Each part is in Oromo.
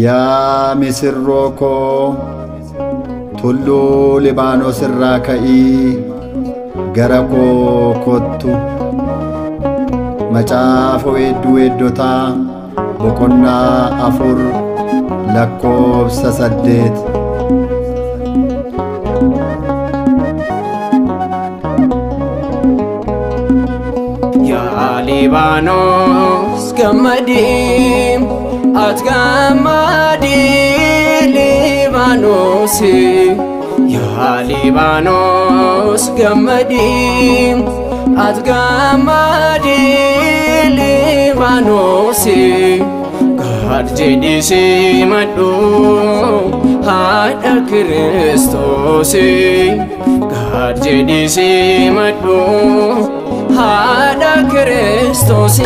Yaa misirroo koo tulluu Libaanos irraa ka'ii gara koo kottu. Macaafa weedduu weeddotaa boqonnaa 4 lakkoofsa 8. Yaa Libaanos gammadii ati gammadii Libaanos. Yaa Libaanos gammadii ati gammadii Libaanos. Gad jedhii simadhu haadha Kiristoos. Gad jedhii simadhu haadha Kiristoos.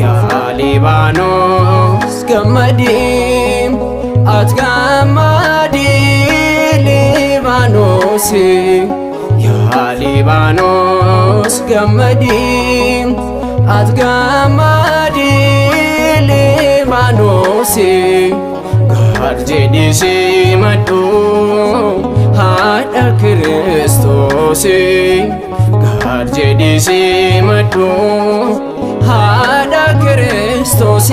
Yaa Libaanos gammadii ati gammadii Libaanos. Yaa Libaanos gammadii ati gammadii Libaanos. Gad jedhii simadhu haadha Kiristoos. Gad jedhii simadhu haadha Kiristoos.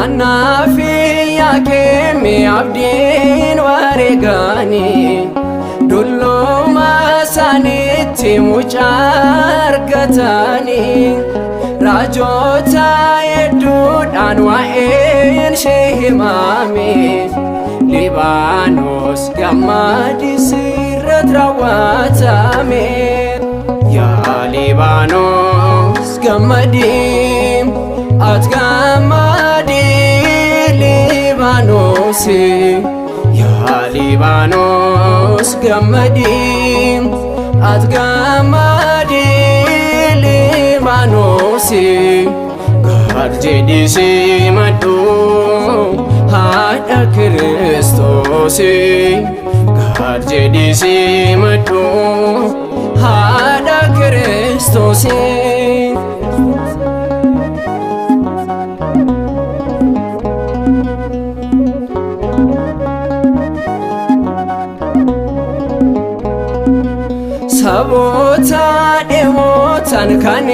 Anaafi yaakeme abdiin wareegani dulluma isaaniitti mucaa argatani. Raajota hedduudhaan waa'een ishee himame. Libaanos gammadii sirratti raawwatame. Yaa Libaanos gammadii ati gammadii Libaanos. Yaa Libaanos gammadii ati gammadii Libaanos. Gad jedhii simadhu haadha Kiristoos. Gad jedhii simadhu haadha Kiristoos. Saboota dhihootan kan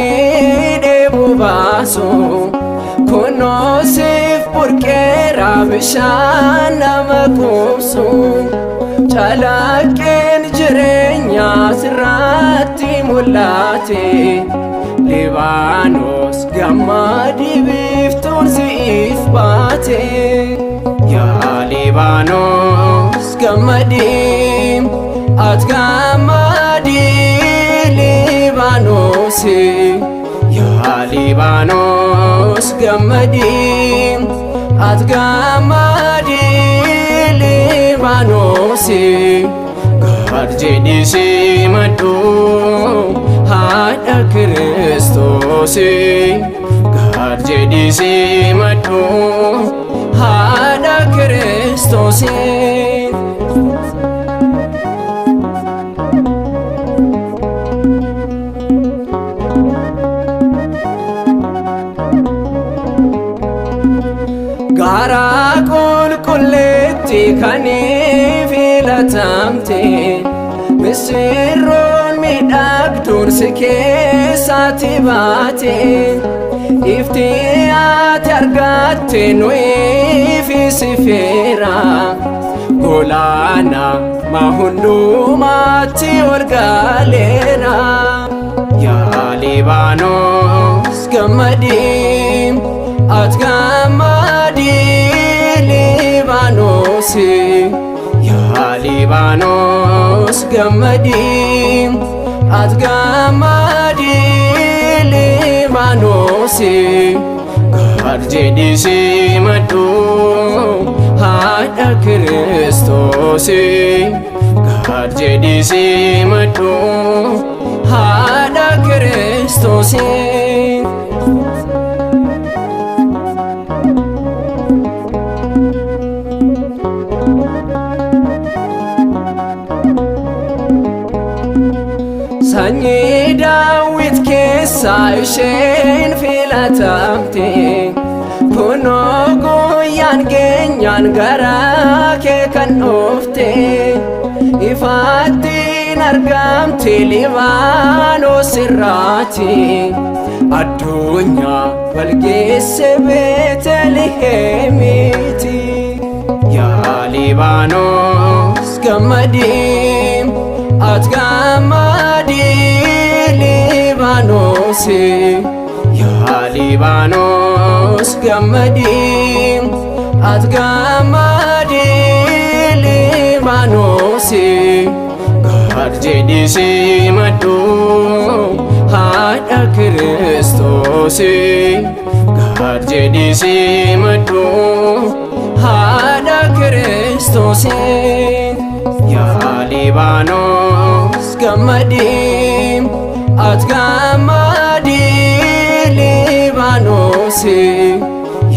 dheebuu baasu kunoo siif burqeera bishaan nama quubsu. Calaqqeen jireenyaa sirratti mul'ate. Libaanos gammadii biiftuun siif baate. Yaa Libaanos gammadii ati gammadii Libaanos. Yaa Libaanos gammadii ati gammadii Libaanos. Gad jedhii simadhu haadha Kiristoos. Gad jedhii simadhu haadha Kiristoos. Gaara qulqulleetti kan filatamte. Misirroon miidhagduun si keessatti baate. Ifti ati argatte nuyiif ifeera. Golaana ma hundumaatti ol gaaleera. Yaa Libaanos gammadii ati gammadii Libaanos. Yaa Libaanos gammadii ati gammadii Libaanos. Gad jedhii simadhu haadha Kiristoos. Gad jedhii simadhu haadha Kiristoos. sanyii Daawit keessaa isheen filatamte kunoo guyyaan keenyaan gara kee kan dhufte ifaattiin argamte Libaanos irraati addunyaa walgeesse Beetlihemiti yaa Libaanos gammadii at gammadii Libaanos yaa Libaanos gammadii at gammadii Libaanos gad jedhii simadhu haadha Kiristoos gad jedhii simadhu haadha Kiristoos yaa Libaanos gammadii at gammadii Libaanos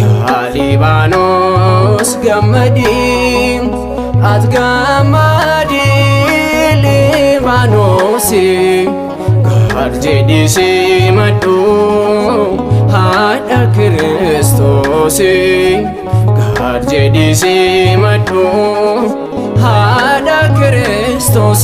yaa Libaanos gammadii at gammadii Libaanos gad jedhii simadhu haadha Kiristoos gad jedhii simadhu haadha Kiristoos